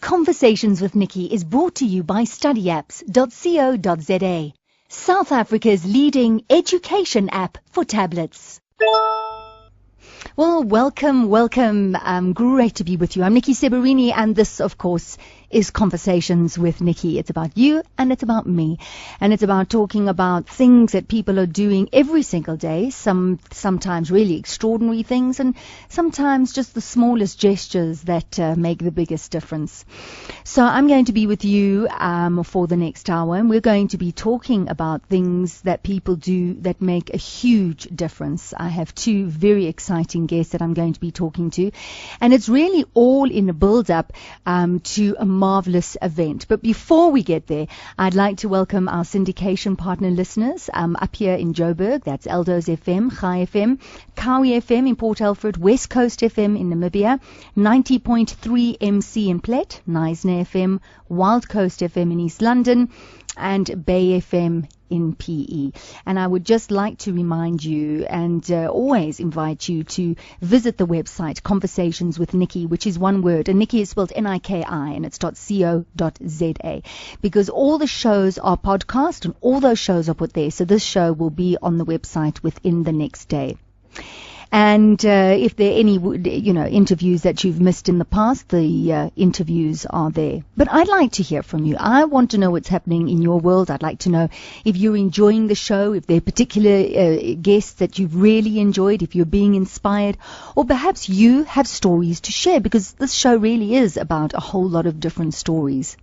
Conversations with Niki is brought to you by studyapps.co.za, South Africa's leading education app for tablets. Well, welcome. Great to be with you. I'm Niki Seberini, and this, of course, is Conversations with Niki. It's about you and it's about me. And it's about talking about things that people are doing every single day, sometimes really extraordinary things, and sometimes just the smallest gestures that make the biggest difference. So I'm going to be with you for the next hour, and we're going to be talking about things that people do that make a huge difference. I have two very exciting guests that I'm going to be talking to, and it's really all in a build-up to a marvelous event. But before we get there, I'd like to welcome our syndication partner listeners up here in Joburg. That's Eldo's FM, Chai FM, Kawi FM in Port Alfred, West Coast FM in Namibia, 90.3 MC in Plet, Knysna FM, Wild Coast FM in East London, and Bay FM in PE. And I would just like to remind you and always invite you to visit the website Conversations with Niki, which is one word, and Niki is spelled N-I-K-I, and it's .co.za, because all the shows are podcast and all those shows are put there. So this show will be on the website within the next day. And if there are any, interviews that you've missed in the past, the interviews are there. But I'd like to hear from you. I want to know what's happening in your world. I'd like to know if you're enjoying the show, if there are particular guests that you've really enjoyed, if you're being inspired, or perhaps you have stories to share, because this show really is about a whole lot of different stories.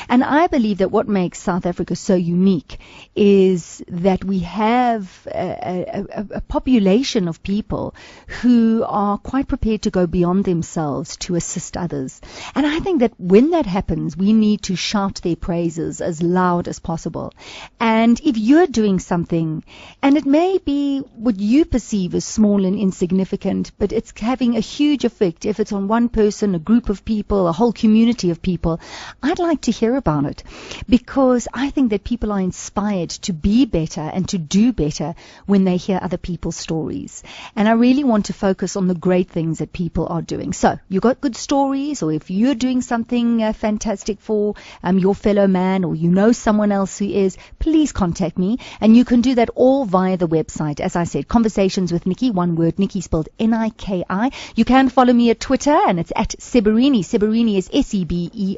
And I believe that what makes South Africa so unique is that we have a population of people who are quite prepared to go beyond themselves to assist others. And I think that when that happens, we need to shout their praises as loud as possible. And if you're doing something, and it may be what you perceive as small and insignificant, but it's having a huge effect, if it's on one person, a group of people, a whole community of people, I'd like to hear about it, because I think that people are inspired to be better and to do better when they hear other people's stories. And I really want to focus on the great things that people are doing. So you got good stories, or if you're doing something fantastic for your fellow man, or you know someone else who is, please contact me. And you can do that all via the website. As I said, Conversations with Niki, one word, Niki spelled N-I-K-I. You can follow me at Twitter, and it's at Seberini. Seberini is Seberini,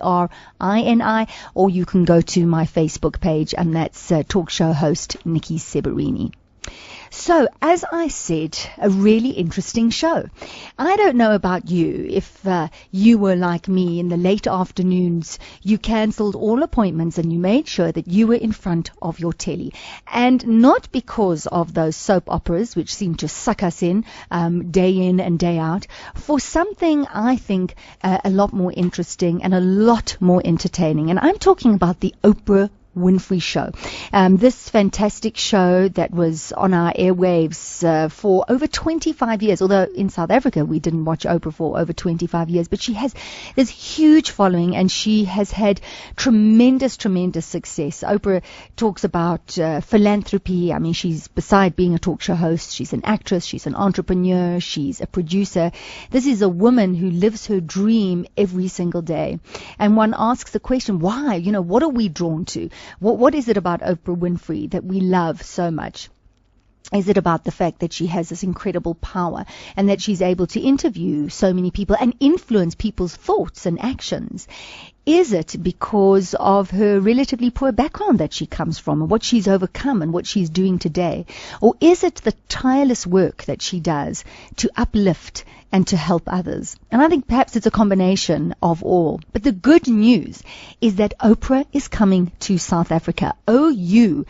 or you can go to my Facebook page, and that's talk show host Niki Seberini. So, as I said, a really interesting show. I don't know about you. If you were like me in the late afternoons, you cancelled all appointments and you made sure that you were in front of your telly. And not because of those soap operas, which seem to suck us in day in and day out, for something I think a lot more interesting and a lot more entertaining. And I'm talking about the Oprah Winfrey Show. This fantastic show that was on our airwaves for over 25 years, although in South Africa we didn't watch Oprah for over 25 years, but she has this huge following and she has had tremendous success. Oprah talks about philanthropy. I mean, she's, beside being a talk show host, she's an actress, she's an entrepreneur, she's a producer. This is a woman who lives her dream every single day. And one asks the question, why? What are we drawn to? What is it about Oprah Winfrey that we love so much? Is it about the fact that she has this incredible power and that she's able to interview so many people and influence people's thoughts and actions? Is it because of her relatively poor background that she comes from and what she's overcome and what she's doing today? Or is it the tireless work that she does to uplift and to help others? And I think perhaps it's a combination of all. But the good news is that Oprah is coming to South Africa. OU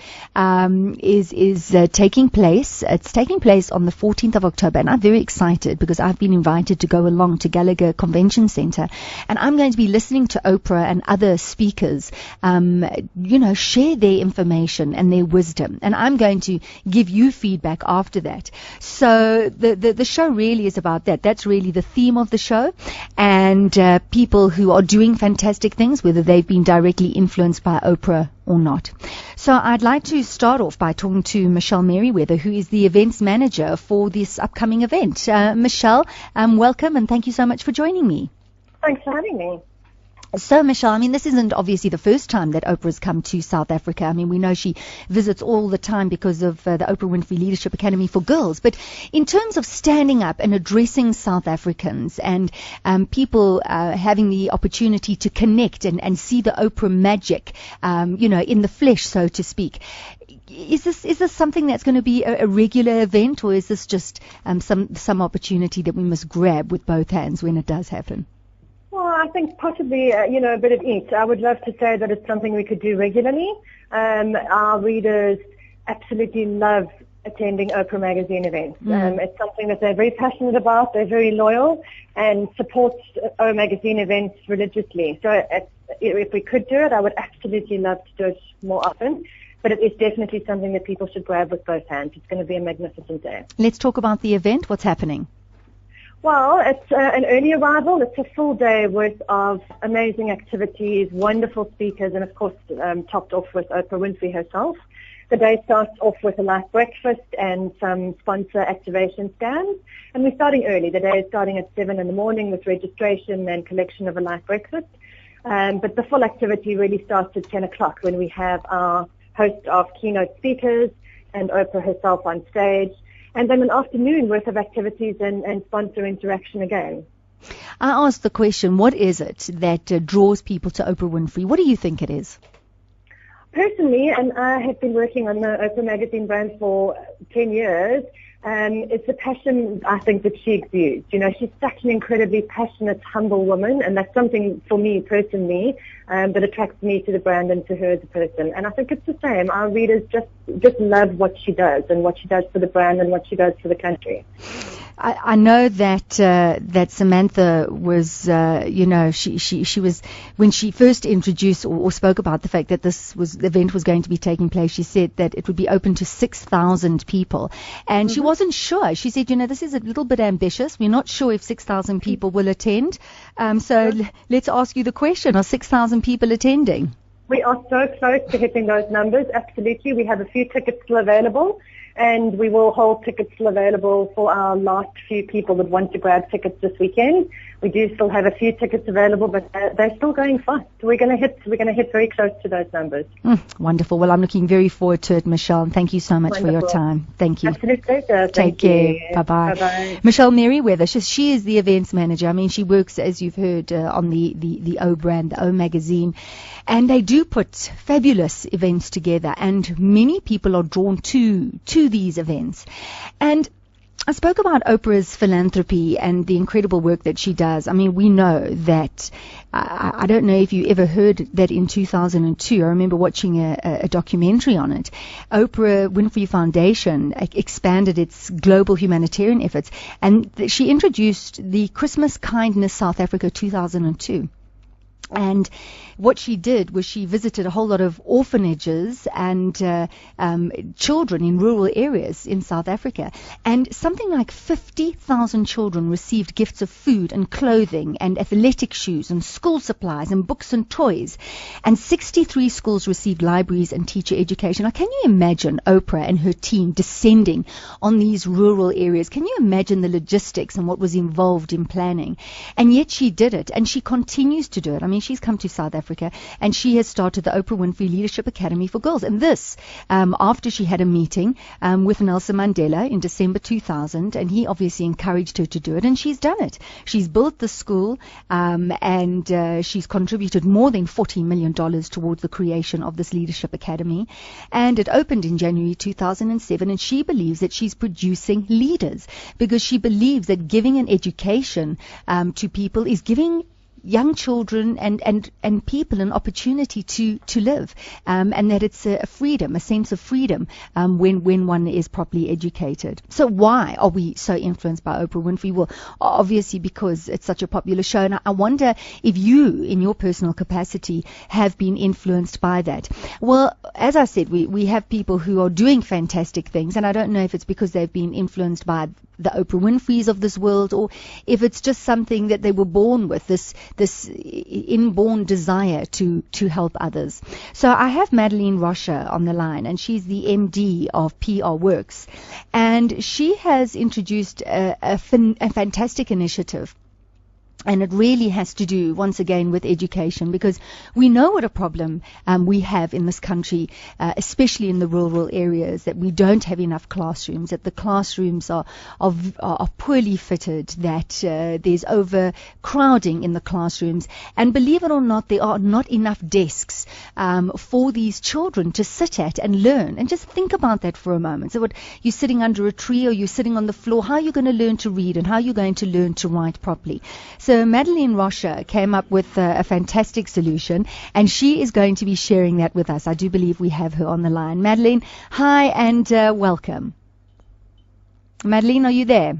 is taking place. It's taking place on the 14th of October. And I'm very excited because I've been invited to go along to Gallagher Convention Center. And I'm going to be listening to Oprah and other speakers, share their information and their wisdom. And I'm going to give you feedback after that. So the show really is about that. That's really the theme of the show. And people who are doing fantastic things, whether they've been directly influenced by Oprah or not. So I'd like to start off by talking to Michelle Merriweather, who is the events manager for this upcoming event. Michelle, welcome and thank you so much for joining me. Thanks for having me. So, Michelle, I mean, this isn't obviously the first time that Oprah's come to South Africa. I mean, we know she visits all the time because of the Oprah Winfrey Leadership Academy for Girls. But in terms of standing up and addressing South Africans and people having the opportunity to connect and see the Oprah magic, in the flesh, so to speak, is this something that's going to be a regular event, or is this just some opportunity that we must grab with both hands when it does happen? Well, I think possibly, a bit of each. I would love to say that it's something we could do regularly. Our readers absolutely love attending Oprah Magazine events. It's something that they're very passionate about. They're very loyal and support Oprah Magazine events religiously. So if we could do it, I would absolutely love to do it more often. But it is definitely something that people should grab with both hands. It's going to be a magnificent day. Let's talk about the event. What's happening? Well, it's an early arrival. It's a full day worth of amazing activities, wonderful speakers, and of course topped off with Oprah Winfrey herself. The day starts off with a light breakfast and some sponsor activation stands. And we're starting early. The day is starting at 7 in the morning with registration and collection of a light breakfast. But the full activity really starts at 10 o'clock when we have our host of keynote speakers and Oprah herself on stage. And then an afternoon worth of activities and sponsor interaction again. I asked the question, what is it that draws people to Oprah Winfrey? What do you think it is? Personally, and I have been working on the Oprah Magazine brand for 10 years, it's the passion, I think, that she exudes. She's such an incredibly passionate, humble woman, and that's something for me personally that attracts me to the brand and to her as a person. And I think it's the same. Our readers just love what she does and what she does for the brand and what she does for the country. I know that Samantha was, she was, when she first introduced or spoke about the fact that the event was going to be taking place, she said that it would be open to 6,000 people. And she wasn't sure. She said, this is a little bit ambitious. We're not sure if 6,000 people will attend. Let's ask you the question, are 6,000 people attending? We are so close to hitting those numbers, absolutely. We have a few tickets still available. And we will hold tickets still available for our last few people that want to grab tickets this weekend. We do still have a few tickets available, but they're still going fast. We're going to hit very close to those numbers. Wonderful. Well, I'm looking very forward to it, Michelle. And thank you so much for your time. Thank you. Absolute pleasure. Take care. Bye-bye. Bye-bye. Michelle Merriweather, she is the events manager. I mean, she works, as you've heard, on the O brand, the O magazine. And they do put fabulous events together, and many people are drawn to these events. And I spoke about Oprah's philanthropy and the incredible work that she does. I mean, we know that, I don't know if you ever heard that in 2002, I remember watching a documentary on it. Oprah Winfrey Foundation expanded its global humanitarian efforts, and she introduced the Christmas Kindness South Africa 2002. And what she did was she visited a whole lot of orphanages and children in rural areas in South Africa. And something like 50,000 children received gifts of food and clothing and athletic shoes and school supplies and books and toys. And 63 schools received libraries and teacher education. Now, can you imagine Oprah and her team descending on these rural areas? Can you imagine the logistics and what was involved in planning? And yet she did it, and she continues to do it. I mean, she's come to South Africa and she has started the Oprah Winfrey Leadership Academy for Girls. And this, after she had a meeting with Nelson Mandela in December 2000, and he obviously encouraged her to do it, and she's done it. She's built the school, and she's contributed more than $40 million towards the creation of this Leadership Academy. And it opened in January 2007, and she believes that she's producing leaders, because she believes that giving an education to people is giving young children and people an opportunity to live, and that it's a freedom, a sense of freedom when one is properly educated. So why are we so influenced by Oprah Winfrey? Well, obviously because it's such a popular show, and I wonder if you, in your personal capacity, have been influenced by that. Well, as I said, we have people who are doing fantastic things, and I don't know if it's because they've been influenced by the Oprah Winfreys of this world, or if it's just something that they were born with, this inborn desire to help others. So I have Madelain Roscher on the line, and she's the MD of PR Works, and she has introduced a fantastic initiative And it really has to do, once again, with education, because we know what a problem we have in this country, especially in the rural areas, that we don't have enough classrooms, that the classrooms are poorly fitted, that there's overcrowding in the classrooms. And believe it or not, there are not enough desks for these children to sit at and learn. And just think about that for a moment. So what, you're sitting under a tree or you're sitting on the floor, how are you going to learn to read and how are you going to learn to write properly? So Madelain Roscher came up with a fantastic solution, and she is going to be sharing that with us. I do believe we have her on the line. Madelain, hi and welcome. Madelain, are you there?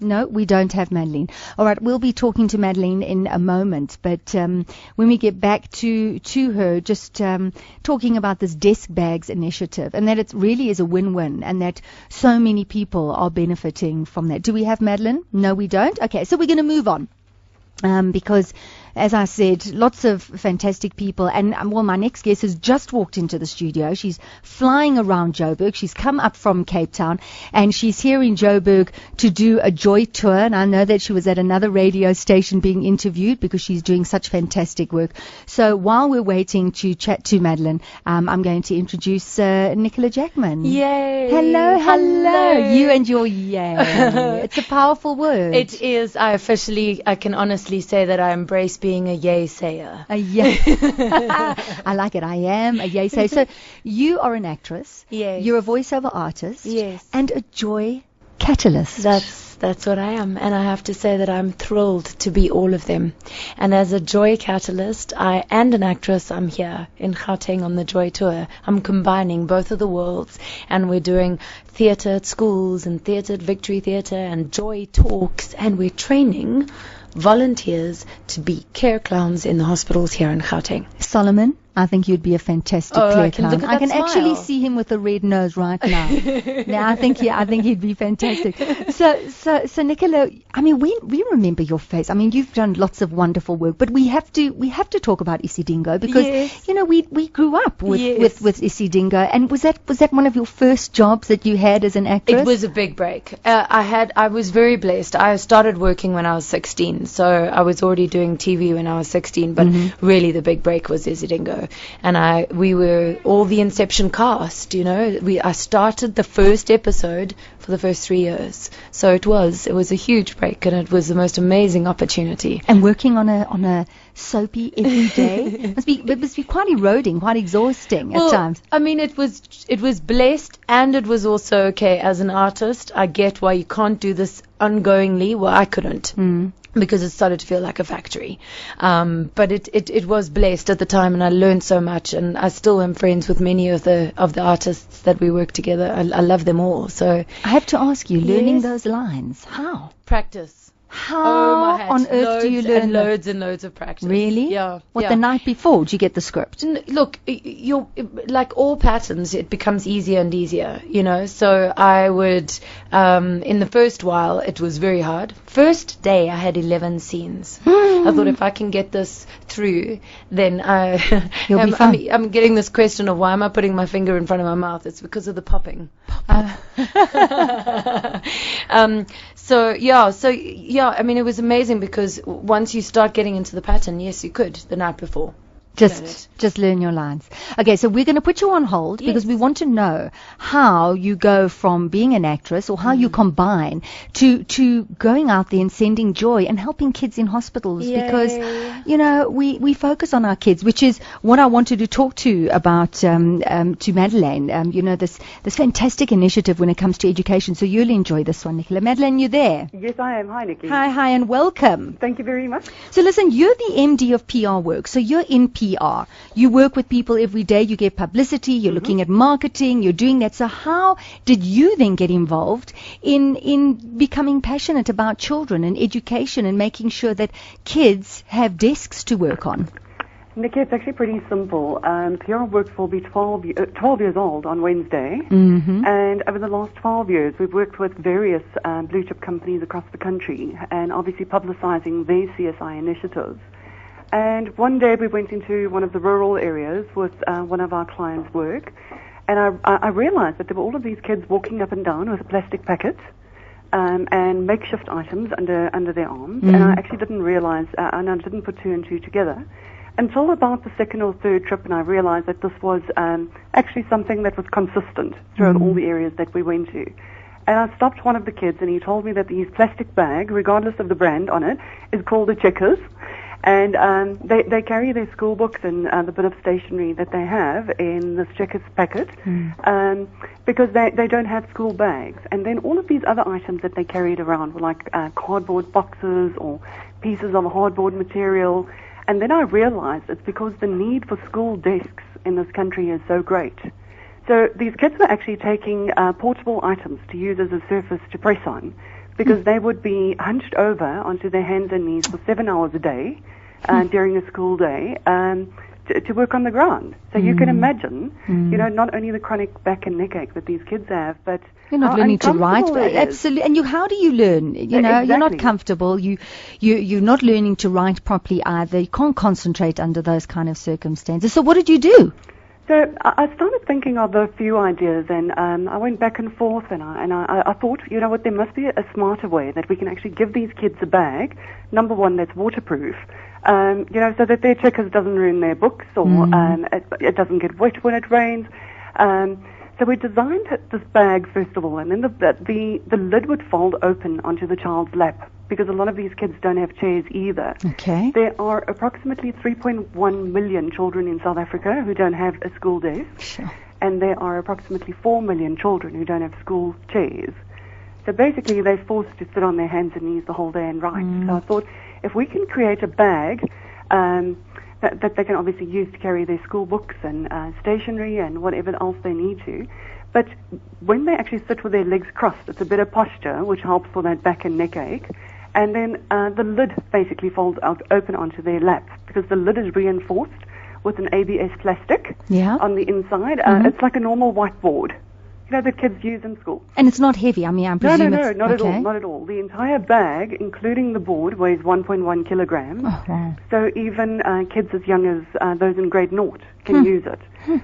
No, we don't have Madelain. All right, we'll be talking to Madelain in a moment. But when we get back to her, just talking about this DeskBags initiative, and that it really is a win-win, and that so many people are benefiting from that. Do we have Madelain? No, we don't. Okay, so we're going to move on. Because, as I said, lots of fantastic people. And, well, my next guest has just walked into the studio. She's flying around Joburg. She's come up from Cape Town, and she's here in Joburg to do a joy tour. And I know that she was at another radio station being interviewed because she's doing such fantastic work. So while we're waiting to chat to Madelain, I'm going to introduce Nicola Jackman. Yay! Hello. You and your yay. It's a powerful word. It is. I can honestly say that I embrace being a yay sayer. A yay. I like it. I am a yay sayer. So you are an actress. Yes. You're a voiceover artist. Yes. And a joy catalyst. That's what I am, and I have to say that I'm thrilled to be all of them. And as a joy catalyst and an actress, I'm here in Gauteng on the Joy Tour. I'm combining both of the worlds, and we're doing theatre at schools and theatre at Victory Theatre and joy talks, and we're training volunteers to be care clowns in the hospitals here in Gauteng. Solomon, I think you'd be a fantastic care clown. I can actually see him with a red nose right now. Yeah, I think he'd be fantastic. So Nicola, I mean, we remember your face. I mean, you've done lots of wonderful work, but we have to talk about Isidingo because we grew up with Isidingo. And was that one of your first jobs that you had as an actress? It was a big break. I was very blessed. I started working when I was 16, so I was already doing TV when I was 16. But really, the big break was Isidingo. And we were all the Inception cast, I started the first episode for the first 3 years. So it was a huge break, and it was the most amazing opportunity. And working on a soapy every day it must be quite eroding, quite exhausting at times. I mean, it was blessed, and it was also okay. As an artist, I get why you can't do this ongoingly. Well, I couldn't. Because it started to feel like a factory. But it was blessed at the time, and I learned so much, and I still am friends with many of the artists that we work together. I love them all. So I have to ask you, learning those lines, how? Practice. How on earth do you learn loads and loads of practice? Really? Yeah. The night before, did you get the script? Look, you're like all patterns, it becomes easier and easier, So I would, in the first while, it was very hard. First day, I had 11 scenes. I thought if I can get this through, then You'll be fine. I'm getting this question of why am I putting my finger in front of my mouth? It's because of the popping. I mean, it was amazing because once you start getting into the pattern, yes, you could the night before. Just learn your lines. Okay, so we're going to put you on hold because we want to know how you go from being an actress or how you combine to going out there and sending joy and helping kids in hospitals. Yay. Because, we focus on our kids, which is what I wanted to talk to about to Madelain. This fantastic initiative when it comes to education. So you'll enjoy this one, Nicola. Madelain, you there? Yes, I am. Hi, Nikki. Hi, and welcome. Thank you very much. So listen, you're the MD of PR work. So you're in PR. You work with people every day. You get publicity. You're looking at marketing. You're doing that. So how did you then get involved in becoming passionate about children and education and making sure that kids have desks to work on? Nikki, it's actually pretty simple. PR Works will be 12 years old on Wednesday. And over the last 12 years, we've worked with various blue chip companies across the country and obviously publicizing their CSI initiatives. And one day we went into one of the rural areas with one of our clients' work, and I realized that there were all of these kids walking up and down with a plastic packet, and makeshift items under their arms. And I actually didn't realize, and I didn't put two and two together until about the second or third trip, and I realized that this was actually something that was consistent throughout all the areas that we went to. And I stopped one of the kids, and he told me that his plastic bag, regardless of the brand on it, is called a Checkers. And they carry their school books and the bit of stationery that they have in this Checkers packet because they don't have school bags. And then all of these other items that they carried around were like cardboard boxes or pieces of hardboard material. And then I realized it's because the need for school desks in this country is so great. So these kids were actually taking portable items to use as a surface to press on, because they would be hunched over onto their hands and knees for 7 hours a day during a school day to work on the ground. So you can imagine, not only the chronic back and neck ache that these kids have, but you're not learning to write. Absolutely. And how do you learn? Exactly. You're not comfortable. You're not learning to write properly either. You can't concentrate under those kind of circumstances. So what did you do? So I started thinking of a few ideas, and I went back and forth, and I thought, there must be a smarter way that we can actually give these kids a bag, number one, that's waterproof, so that their Checkers doesn't ruin their books, or it doesn't get wet when it rains. So we designed this bag, first of all, and then the lid would fold open onto the child's lap, because a lot of these kids don't have chairs either. Okay. There are approximately 3.1 million children in South Africa who don't have a school desk. Sure. And there are approximately 4 million children who don't have school chairs. So basically they're forced to sit on their hands and knees the whole day and write. So I thought, if we can create a bag that they can obviously use to carry their school books and stationery and whatever else they need to, but when they actually sit with their legs crossed, it's a better posture, which helps for that back and neck ache. And then the lid basically folds out open onto their lap, because the lid is reinforced with an ABS plastic on the inside. It's like a normal whiteboard, that kids use in school. And it's not heavy. I presume No, it's... not at all, not at all. The entire bag, including the board, weighs 1.1 kilograms. Oh, wow. So even kids as young as those in grade 0 can use it. So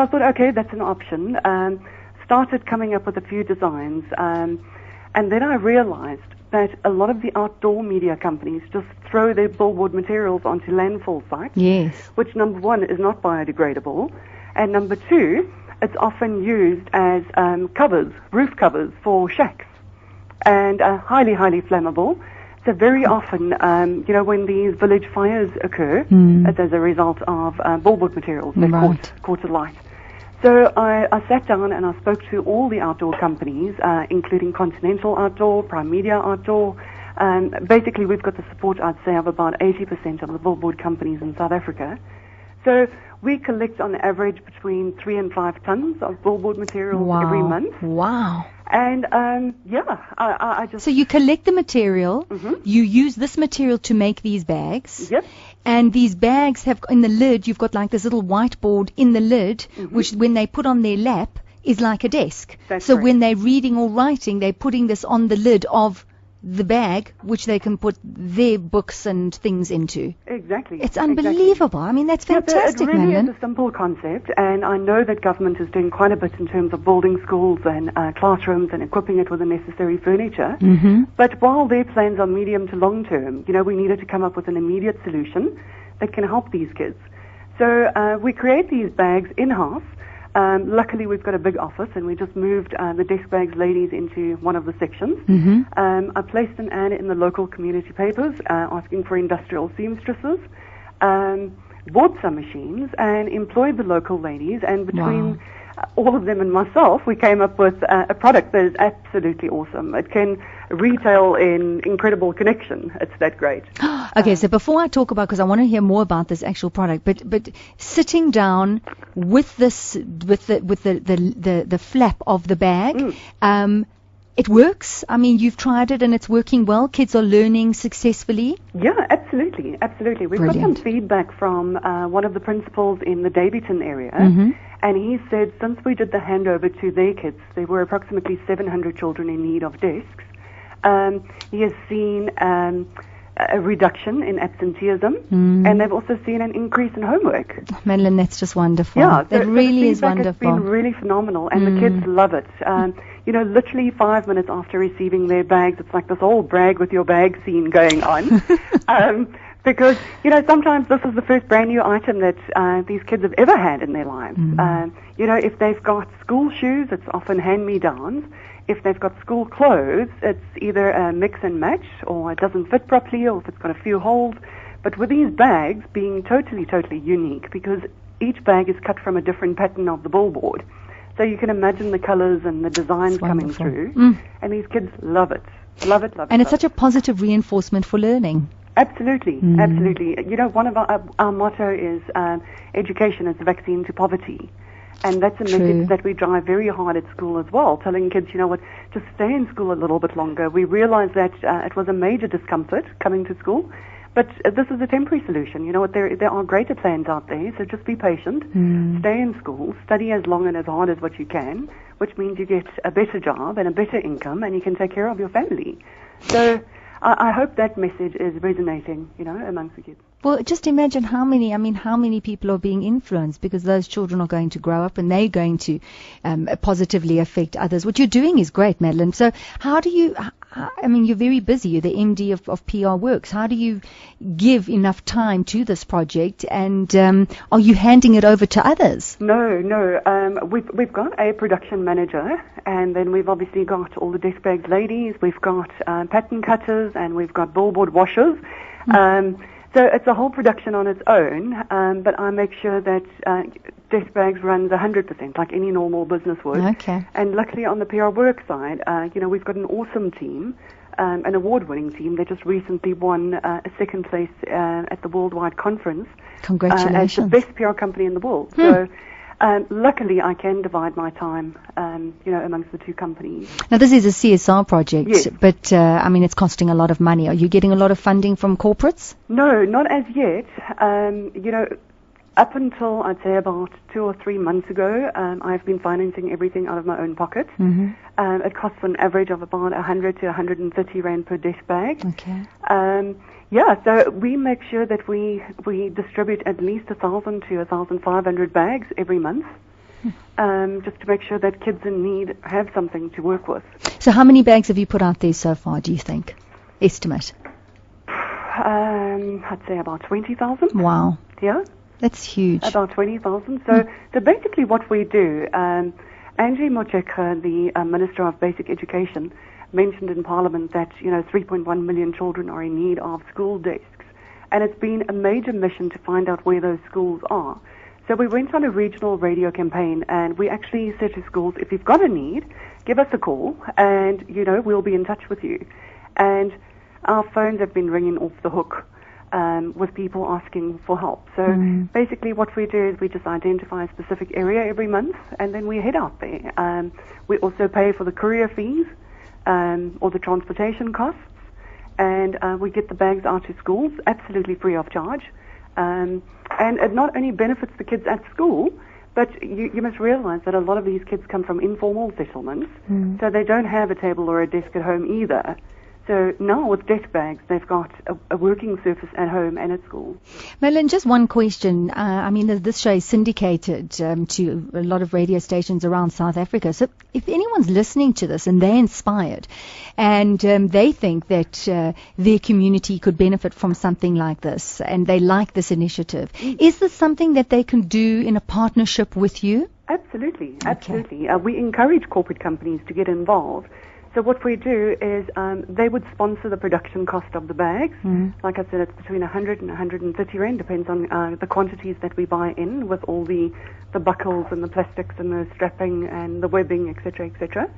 I thought, okay, that's an option. Started coming up with a few designs. And then I realized that a lot of the outdoor media companies just throw their billboard materials onto landfill sites, which, number one, is not biodegradable, and number two, it's often used as covers, roof covers for shacks, and highly, highly flammable. So very often, when these village fires occur, it's as a result of billboard materials that caught alight. So I sat down and I spoke to all the outdoor companies, including Continental Outdoor, Prime Media Outdoor. Basically, we've got the support, I'd say, of about 80% of the billboard companies in South Africa. So we collect on average between 3 and 5 tons of billboard materials every month. Wow. And I just... So you collect the material, you use this material to make these bags. Yep. And these bags have, in the lid, you've got like this little whiteboard in the lid, which when they put on their lap is like a desk. That's so right. when they're reading or writing, they're putting this on the lid of the bag, which they can put their books and things into. Exactly. It's unbelievable. That's fantastic, It really Madelain. is a simple concept, and I know that government is doing quite a bit in terms of building schools and classrooms and equipping it with the necessary furniture. But while their plans are medium to long term, we needed to come up with an immediate solution that can help these kids. So we create these bags in-house. Luckily, we've got a big office, and we just moved the DeskBags ladies into one of the sections. I placed an ad in the local community papers asking for industrial seamstresses, bought some machines, and employed the local ladies. And between all of them and myself, we came up with a product that is absolutely awesome. It can retail in incredible connection. It's that great. Okay, so before I talk about, because I want to hear more about this actual product, but sitting down with this, with the flap of the bag, it works. You've tried it and it's working well. Kids are learning successfully. Yeah, absolutely. We've got some feedback from one of the principals in the Daveyton area, and he said since we did the handover to their kids, there were approximately 700 children in need of desks. He has seen a reduction in absenteeism, and they've also seen an increase in homework. Madelain, that's just wonderful. Yeah, that really is wonderful. It's been really phenomenal, and the kids love it. literally 5 minutes after receiving their bags, it's like this whole brag with your bag scene going on. Because, sometimes this is the first brand new item that these kids have ever had in their lives. If they've got school shoes, it's often hand-me-downs. If they've got school clothes, it's either a mix and match, or it doesn't fit properly, or if it's got a few holes. But with these bags being totally, totally unique, because each bag is cut from a different pattern of the billboard. So you can imagine the colors and the designs coming through. And these kids love it. Love it, love it. And it's such a positive reinforcement for learning. Absolutely, absolutely. One of our motto is education is the vaccine to poverty. And that's a message that we drive very hard at school as well, telling kids, just stay in school a little bit longer. We realize that it was a major discomfort coming to school, but this is a temporary solution. There are greater plans out there, so just be patient, stay in school, study as long and as hard as what you can, which means you get a better job and a better income, and you can take care of your family. So I hope that message is resonating, amongst the kids. Well, just imagine how many people are being influenced, because those children are going to grow up and they're going to positively affect others. What you're doing is great, Madelain. So how do you, you're very busy. You're the MD of PR Works. How do you give enough time to this project, and are you handing it over to others? No. We've got a production manager, and then we've obviously got all the DeskBags ladies. We've got pattern cutters, and we've got billboard washers. So it's a whole production on its own, but I make sure that DeskBags runs 100% like any normal business would. Okay. And luckily on the PR Work side, we've got an awesome team, an award-winning team. They just recently won a second place at the Worldwide Conference. Congratulations. As the best PR company in the world. So luckily I can divide my time, amongst the two companies. Now this is a CSR project, yes. But it's costing a lot of money. Are you getting a lot of funding from corporates? No, not as yet. Up until I'd say about 2 or 3 months ago, I've been financing everything out of my own pocket. It costs an average of about 100 to 130 Rand per desk bag. Okay. So we make sure that we distribute at least 1,000 to 1,500 bags every month, just to make sure that kids in need have something to work with. So how many bags have you put out there so far, do you think? Estimate. I'd say about 20,000. Wow. Yeah. That's huge. About 20,000. So basically what we do, Angie Mocheka, the Minister of Basic Education, mentioned in Parliament that 3.1 million children are in need of school desks, and it's been a major mission to find out where those schools are. So we went on a regional radio campaign, and we actually said to schools, if you've got a need, give us a call, and we'll be in touch with you. And our phones have been ringing off the hook with people asking for help. So basically what we do is we just identify a specific area every month, and then we head out there. We also pay for the courier fees, or the transportation costs, and we get the bags out to schools absolutely free of charge. And it not only benefits the kids at school, but you must realize that a lot of these kids come from informal settlements, so they don't have a table or a desk at home either. So now with DeskBags, they've got a working surface at home and at school. Madelain, just one question. This show is syndicated to a lot of radio stations around South Africa. So if anyone's listening to this and they're inspired and they think that their community could benefit from something like this and they like this initiative, is this something that they can do in a partnership with you? Absolutely. We encourage corporate companies to get involved. So what we do is they would sponsor the production cost of the bags. Like I said, it's between 100 and 130 Rand, depends on the quantities that we buy in, with all the buckles and the plastics and the strapping and the webbing, etc., etc.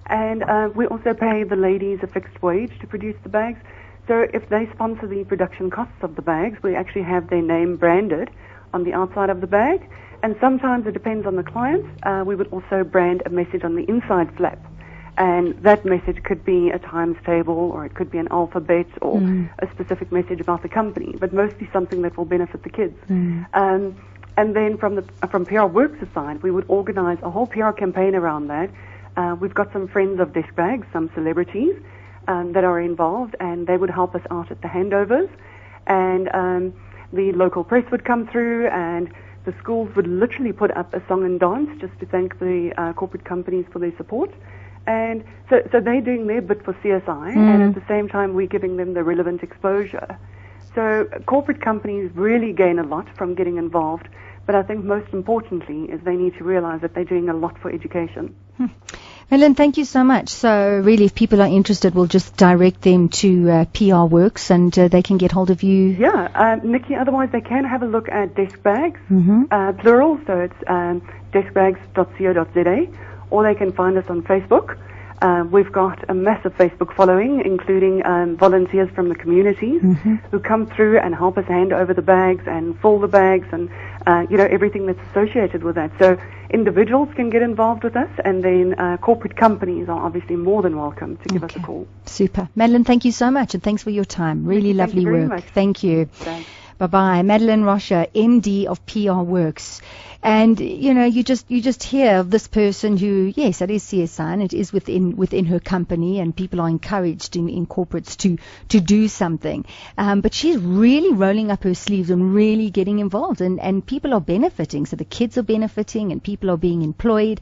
And we also pay the ladies a fixed wage to produce the bags. So if they sponsor the production costs of the bags, we actually have their name branded on the outside of the bag. And sometimes it depends on the clients. We would also brand a message on the inside flap. And that message could be a times table, or it could be an alphabet, or a specific message about the company, but mostly something that will benefit the kids. And then from PR Works side, we would organize a whole PR campaign around that. We've got some friends of DeskBags, some celebrities that are involved, and they would help us out at the handovers. And the local press would come through, and the schools would literally put up a song and dance just to thank the corporate companies for their support. And so they're doing their bit for CSI, and at the same time we're giving them the relevant exposure. So corporate companies really gain a lot from getting involved, but I think most importantly is they need to realize that they're doing a lot for education. Madelain, thank you so much. So really, if people are interested, we'll just direct them to PR Works, and they can get hold of you. Yeah, Nikki, otherwise they can have a look at DeskBags, plural, so it's deskbags.co.za, or they can find us on Facebook. We've got a massive Facebook following, including volunteers from the communities who come through and help us hand over the bags and fill the bags and everything that's associated with that. So individuals can get involved with us, and then corporate companies are obviously more than welcome to give us a call. Super. Madelain, thank you so much, and thanks for your time. Really lovely work. Much. Thank you. Thanks. Bye-bye. Madelain Roscher, MD of PR Works. And, you just hear of this person who, yes, it is CSI, and it is within her company, and people are encouraged in corporates to do something. But she's really rolling up her sleeves and really getting involved, and people are benefiting. So the kids are benefiting, and people are being employed.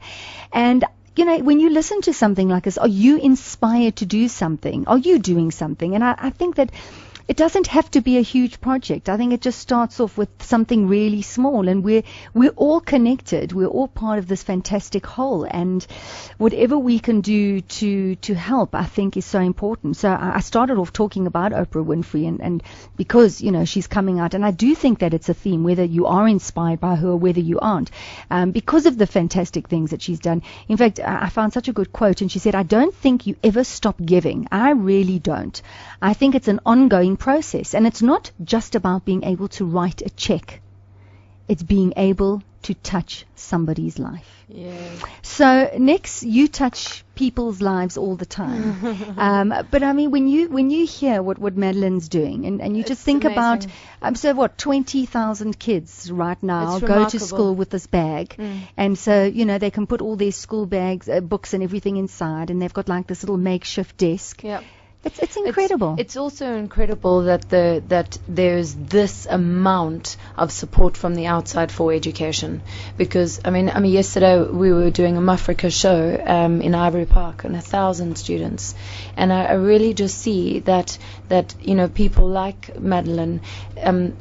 And when you listen to something like this, are you inspired to do something? Are you doing something? And I think that it doesn't have to be a huge project. I think it just starts off with something really small, and we're all connected. We're all part of this fantastic whole, and whatever we can do to help, I think, is so important. So I started off talking about Oprah Winfrey, and because she's coming out, and I do think that it's a theme, whether you are inspired by her or whether you aren't, because of the fantastic things that she's done. In fact, I found such a good quote, and she said, "I don't think you ever stop giving. I really don't. I think it's an ongoing process, and it's not just about being able to write a check. It's being able to touch somebody's life." Yes. So next, you touch people's lives all the time. But I mean, when you hear what Madelain's doing, and you just think amazing. about 20,000 kids right now It's go to remarkable. school with this bag, and so they can put all their school bags, books, and everything inside, and they've got like this little makeshift desk. Yep. It's incredible. It's also incredible that there's this amount of support from the outside for education, because I mean yesterday we were doing a Mafrika show in Ivory Park, and 1,000 students, and I really just see that people like Madelain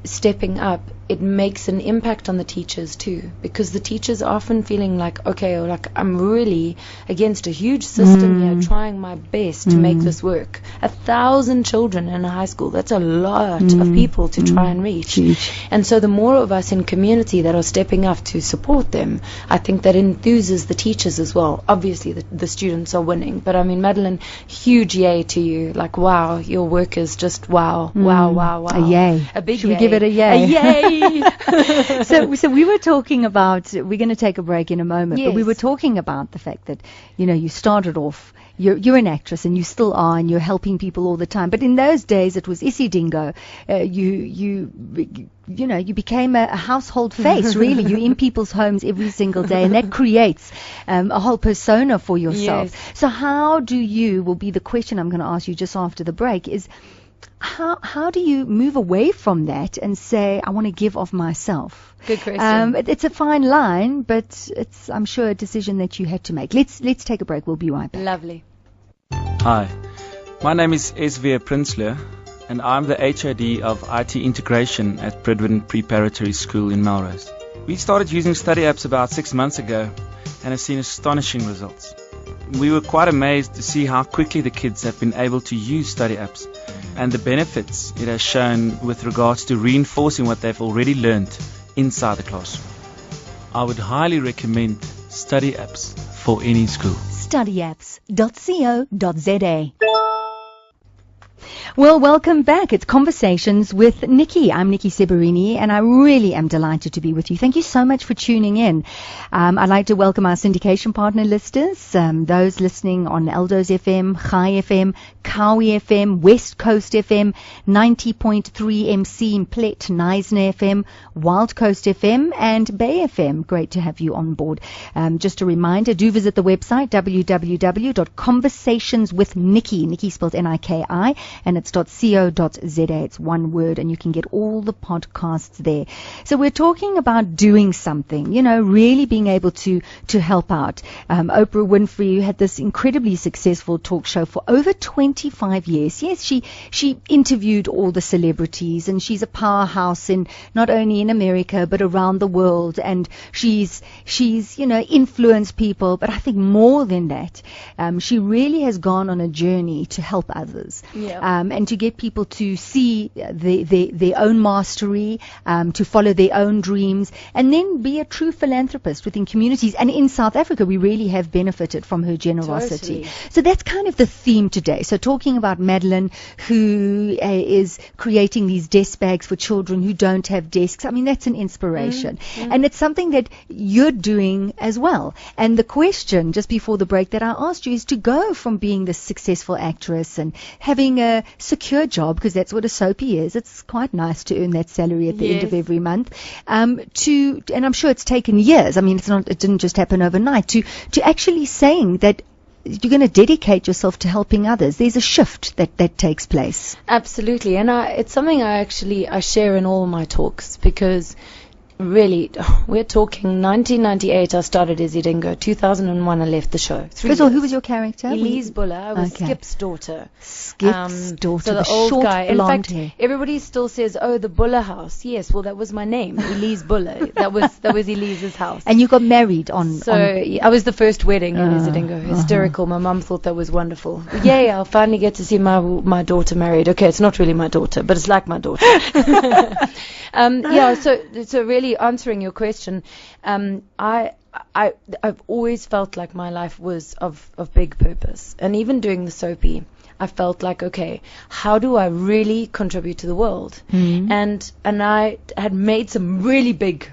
stepping up. It makes an impact on the teachers too, because the teachers are often feeling like, okay, like I'm really against a huge system here, trying my best to make this work. 1,000 children in a high school, that's a lot of people to try and reach. Huge. And so the more of us in community that are stepping up to support them, I think that enthuses the teachers as well. Obviously the students are winning, but I mean, Madelain, huge yay to you. Like, wow, your work is just wow. A yay. A big Should yay. we give it a yay? A yay. So we were talking about, we're going to take a break in a moment, but we Yes. were talking about the fact that, you started off, you're an actress, and you still are, and you're helping people all the time. But in those days, it was Isidingo. You became a household face, really. You're in people's homes every single day, and that creates a whole persona for yourself. Yes. So how do you, will be the question I'm going to ask you just after the break, is how do you move away from that and say, I want to give of myself? Good question. It's a fine line, but it's, I'm sure, a decision that you had to make. Let's take a break. We'll be right back. Lovely. Hi, my name is S.V. Prinsloo, and I'm the HOD of IT Integration at Bridwin Preparatory School in Melrose. We started using study apps about 6 months ago and have seen astonishing results. We were quite amazed to see how quickly the kids have been able to use study apps and the benefits it has shown with regards to reinforcing what they've already learned inside the classroom. I would highly recommend study apps for any school. Studyapps.co.za. Well, welcome back. It's Conversations with Niki. I'm Niki Seberini, and I really am delighted to be with you. Thank you so much for tuning in. I'd like to welcome our syndication partner listeners, those listening on Eldo's FM, Chai FM, Kawi FM, West Coast FM, 90.3 MC, Plet, Neisner FM, Wild Coast FM, and Bay FM. Great to have you on board. Just a reminder, do visit the website, www.conversationswithniki, Niki spelled Niki, and it's .co.za. It's one word, and you can get all the podcasts there. So we're talking about doing something, really being able to help out. Oprah Winfrey had this incredibly successful talk show for over 25 years. Yes, she interviewed all the celebrities, and she's a powerhouse not only in America but around the world, and she's influenced people. But I think more than that, she really has gone on a journey to help others, and to get people to see their own mastery, to follow their own dreams, and then be a true philanthropist within communities. And in South Africa, we really have benefited from her generosity. Totally. So that's kind of the theme today. So talking about Madelain, who is creating these desk bags for children who don't have desks. I mean, that's an inspiration. And it's something that you're doing as well. And the question just before the break that I asked you is to go from being this successful actress and having a secure job, because that's what a soapy is. It's quite nice to earn that salary at the end of every month. And I'm sure it's taken years. I mean, it didn't just happen overnight, to actually saying that you're going to dedicate yourself to helping others. There's a shift that takes place. Absolutely. And it's something I share in all my talks, because really, we're talking 1998 I started as Idingo. 2001 I left the show. First of all, who was your character? Elise Buller. I was Skip's daughter. Skip's daughter, so the short old guy. In fact, hair. everybody still says, "Oh, the Buller house." Yes, well, that was my name, Elise Buller. That was Elise's house. And you got married on. I was the first wedding in Idingo. Hysterical. My mum thought that was wonderful. Yay! I'll finally get to see my daughter married. Okay, it's not really my daughter, but it's like my daughter. So really, answering your question, I've always felt like my life was of big purpose, and even doing the soapy, I felt like, okay, how do I really contribute to the world? And I had made some really big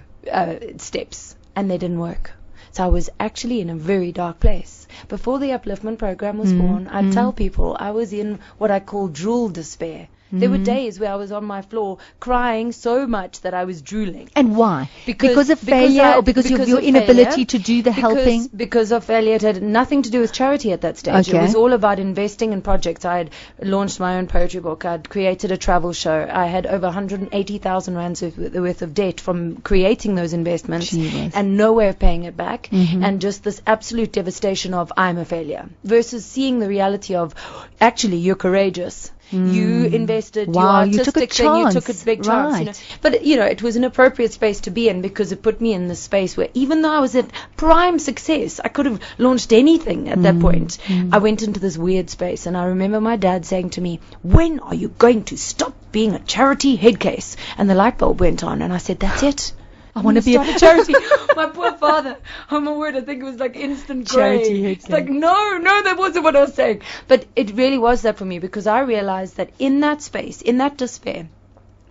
steps, and they didn't work. So I was actually in a very dark place. Before the upliftment program was born, I'd tell people I was in what I call drool despair. There were days where I was on my floor crying so much that I was drooling. And why? Because of failure, or because of your inability to do the helping? Because of failure. It had nothing to do with charity at that stage. Okay. It was all about investing in projects. I had launched my own poetry book. I'd created a travel show. I had over 180,000 rands worth of debt from creating those investments, and no way of paying it back. And just this absolute devastation of, I'm a failure, versus seeing the reality of, actually, you're courageous. You invested your artistic thing, you took a big chance. But it was an appropriate space to be in, because it put me in this space where, even though I was at prime success, I could have launched anything at that point. I went into this weird space, and I remember my dad saying to me, "When are you going to stop being a charity headcase?" And the light bulb went on, and I said, "That's it. I want to be a charity." My poor father. Oh my word, I think it was like instant charity grey. It's like, no, that wasn't what I was saying. But it really was that for me, because I realized that in that space, in that despair,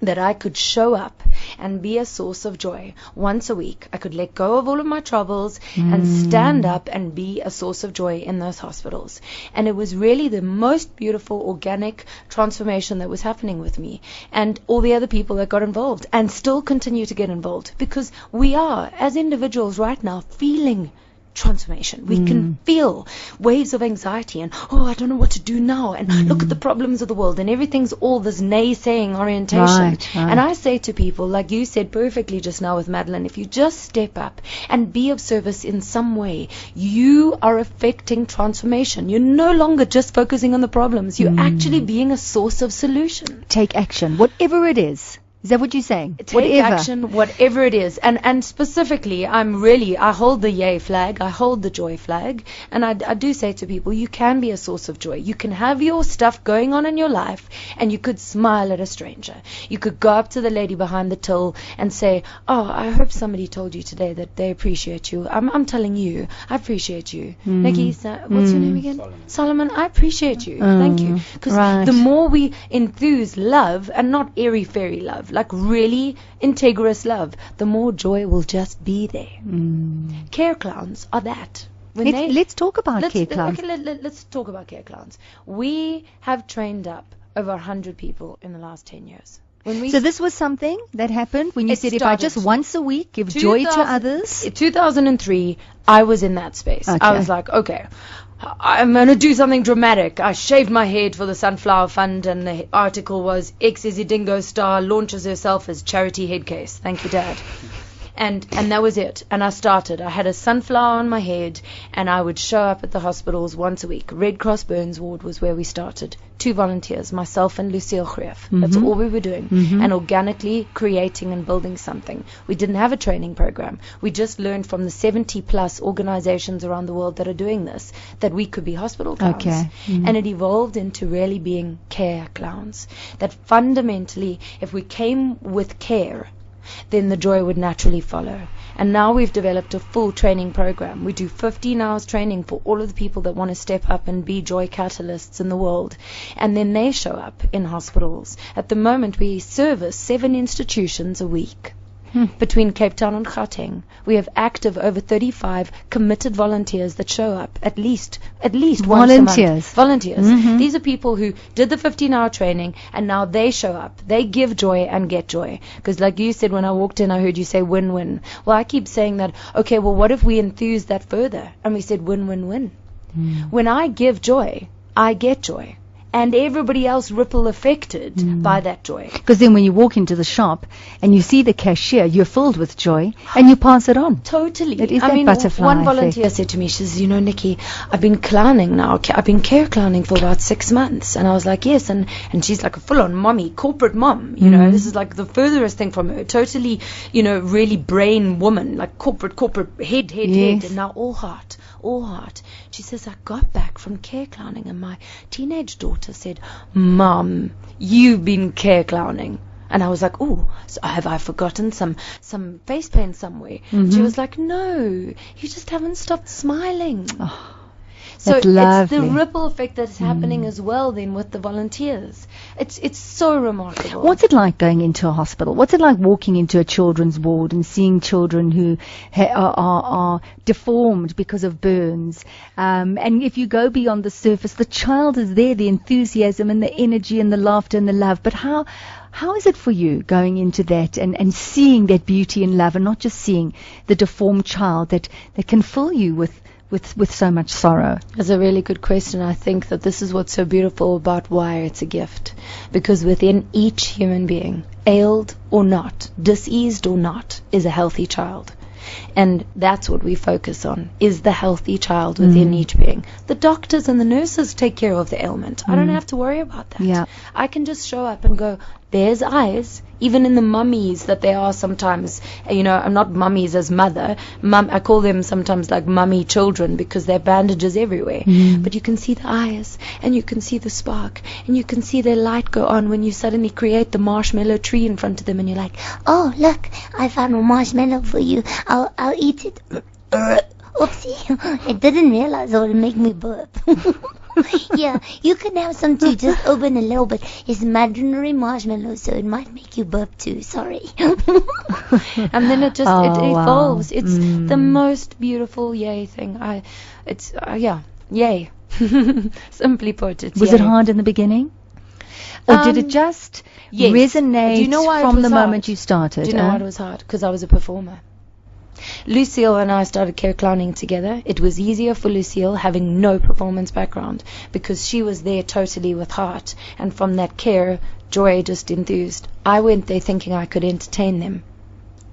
that I could show up and be a source of joy once a week. I could let go of all of my troubles and stand up and be a source of joy in those hospitals. And it was really the most beautiful organic transformation that was happening with me, and all the other people that got involved and still continue to get involved, because we are, as individuals right now, feeling transformation. We can feel waves of anxiety and, I don't know what to do now, and look at the problems of the world, and everything's all this naysaying orientation. Right. And I say to people, like you said perfectly just now with Madelain, if you just step up and be of service in some way, you are affecting transformation. You're no longer just focusing on the problems. You're actually being a source of solution. Take action, whatever it is. Is that what you're saying? Take action, whatever it is. And specifically, I hold the yay flag, I hold the joy flag, and I do say to people, you can be a source of joy. You can have your stuff going on in your life, and you could smile at a stranger. You could go up to the lady behind the till and say, I hope somebody told you today that they appreciate you. I'm telling you, I appreciate you. Niki, what's your name again? Solomon, I appreciate you. Thank you. Because the more we enthuse love, and not airy-fairy love, like really integrous love, the more joy will just be there. Care clowns are that. Let's talk about care clowns. Okay, let's talk about care clowns. We have trained up over 100 people in the last 10 years. So this was something that happened when you said, if I just once a week give joy to others? In 2003, I was in that space. I was like, okay, I'm going to do something dramatic. I shaved my head for the Sunflower Fund, and the article was ex-Izzy Dingo star launches herself as charity headcase. Thank you, Dad. And that was it. And I had a sunflower on my head, and I would show up at the hospitals once a week. Red Cross Burns Ward was where we started. 2 volunteers, myself and Lucille Greef. That's all we were doing. And organically creating and building something. We didn't have a training program. We just learned from the 70 plus organizations around the world that are doing this that we could be hospital clowns. Okay. And it evolved into really being care clowns. That fundamentally, if we came with care, then the joy would naturally follow. And now we've developed a full training program. We do 15 hours training for all of the people that want to step up and be joy catalysts in the world. And then they show up in hospitals. At the moment, we service 7 institutions a week. Between Cape Town and Gauteng, we have active over 35 committed volunteers that show up at least once a month. Volunteers. These are people who did the 15-hour training, and now they show up. They give joy and get joy. Because like you said, when I walked in, I heard you say win-win. Well, I keep saying that, okay, well, what if we enthuse that further? And we said win-win-win. When I give joy, I get joy. And everybody else ripple affected by that joy. Because then when you walk into the shop and you see the cashier, you're filled with joy and you pass it on. Totally. It is that butterfly one volunteer effect. said to me, she says, Nikki, I've been clowning now. I've been care clowning for about 6 months. And I was like, yes. And she's like a full-on mommy, corporate mom. This is like the furthest thing from her. Totally, really brain woman, like corporate, head. Yes. And now all heart. She says, I got back from care clowning and my teenage daughter said, Mom, you've been care clowning. And I was like, oh, so have I forgotten some face paint somewhere? She was like, no, you just haven't stopped smiling. Oh, so that's it's lovely. the ripple effect that's happening as well then with the volunteers. It's so remarkable. What's it like going into a hospital? What's it like walking into a children's ward and seeing children who are deformed because of burns? And if you go beyond the surface, the child is there, the enthusiasm and the energy and the laughter and the love. But how is it for you going into that and seeing that beauty and love, and not just seeing the deformed child that can fill you with so much sorrow? That's a really good question. I think that this is what's so beautiful about why it's a gift. Because within each human being, ailed or not, diseased or not, is a healthy child. And that's what we focus on, is the healthy child within each being. The doctors and the nurses take care of the ailment. I don't have to worry about that. Yeah. I can just show up and go, there's eyes. Even in the mummies that they are sometimes, I'm not mummies as mother. I call them sometimes like mummy children because they're bandages everywhere. But you can see the eyes, and you can see the spark, and you can see their light go on when you suddenly create the marshmallow tree in front of them, and you're like, oh, look, I found a marshmallow for you. I'll eat it. Oopsie, I didn't realize it would make me burp. Yeah, you can have some too. Just open a little bit. It's imaginary marshmallow, so it might make you burp too. Sorry. And then it evolves. Wow. It's the most beautiful yay thing. Yay. Simply put, it's Was yay. it hard in the beginning? Or did it just resonate Do you know why from the hard? moment you started? Do you know why it was hard? Because I was a performer. Lucille and I started care clowning together. It was easier for Lucille having no performance background because she was there totally with heart, and from that care, joy just enthused. I went there thinking I could entertain them.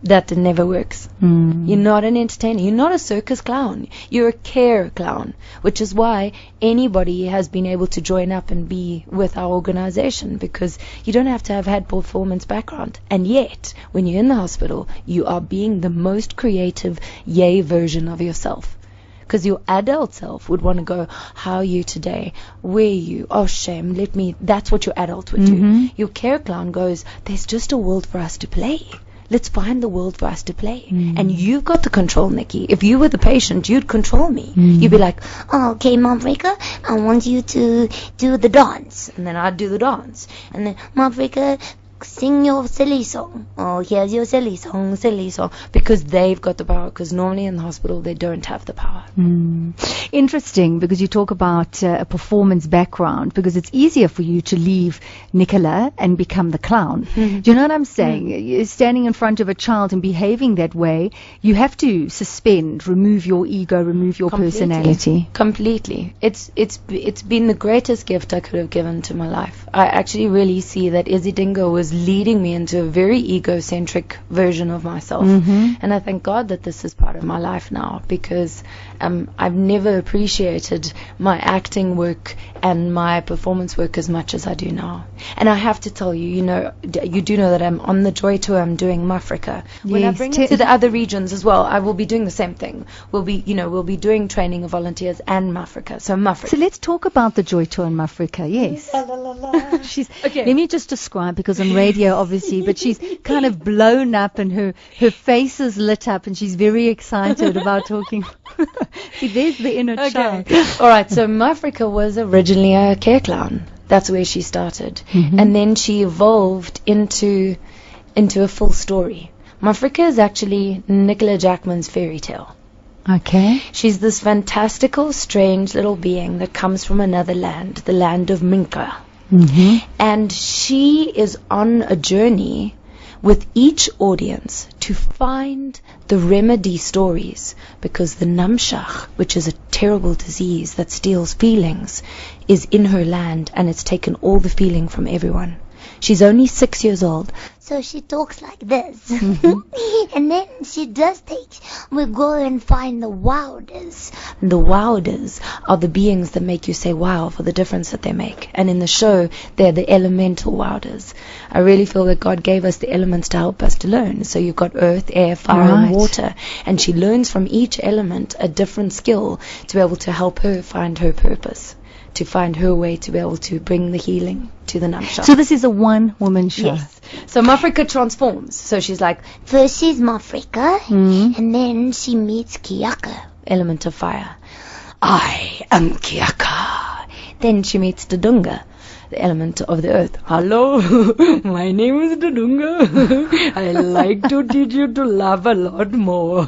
That never works. You're not an entertainer. You're not a circus clown. You're a care clown, which is why anybody has been able to join up and be with our organization, because you don't have to have had performance background. And yet, when you're in the hospital, you are being the most creative, yay version of yourself. Because your adult self would want to go, how are you today? Where are you? Oh, shame. That's what your adult would do. Your care clown goes, there's just a world for us to play. Let's find the world for us to play. And you've got the control, Nikki. If you were the patient, you'd control me. You'd be like, oh, okay, Maverica, I want you to do the dance. and then I'd do the dance. And then, Maverica, sing your silly song. Oh, here's your silly song. Because they've got the power. Because normally in the hospital they don't have the power. Interesting, because you talk about a performance background, because it's easier for you to leave Nicola and become the clown. Do you know what I'm saying? You're standing in front of a child and behaving that way, you have to suspend, remove your ego, remove your personality. Completely. It's been the greatest gift I could have given to my life. I actually really see that Izzy Dingo was leading me into a very egocentric version of myself. And I thank God that this is part of my life now, because I've never appreciated my acting work and my performance work as much as I do now. And I have to tell you, you do know that I'm on the Joy Tour. I'm doing Mafrika. When I bring it to the other regions as well, I will be doing the same thing. We'll be doing training of volunteers and Mafrika. So Mafrika. So let's talk about the Joy Tour in Mafrika. Yes. She's okay. Let me just describe, because on radio obviously, but she's kind of blown up and her face is lit up and she's very excited about talking. See, there's the inner child. All right, so Mafrika was originally a care clown. That's where she started. And then she evolved into a full story. Mafrika is actually Nicola Jackman's fairy tale. Okay. She's this fantastical, strange little being that comes from another land, the land of Minka. And she is on a journey with each audience to find the remedy stories, because the namshach, which is a terrible disease that steals feelings, is in her land, and it's taken all the feeling from everyone. She's only 6 years old. So she talks like this. And then we go and find the wowders. The wowders are the beings that make you say wow for the difference that they make. And in the show, they're the elemental wowders. I really feel that God gave us the elements to help us to learn. So you've got earth, air, fire, and water. And she learns from each element a different skill to be able to help her find her purpose, to find her way to be able to bring the healing to the namshach. So this is a one-woman show. Yes. So Mafrika transforms. So she's like, first she's Mafrika, and then she meets Kiaka, element of fire. I am Kiaka. Then she meets Dudunga, the element of the earth. Hello, my name is Dudunga. I like to teach you to laugh a lot more.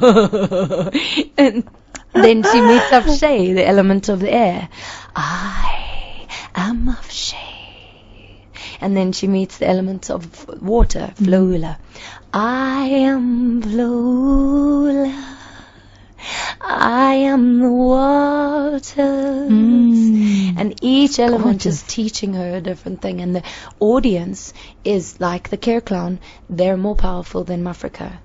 And then she meets Afshay, the element of the air. I am Afshay. And then she meets the element of water, Floula. I am Floula. I am the waters. And each element is teaching her a different thing. And the audience is like the care clown. They're more powerful than Mafrika.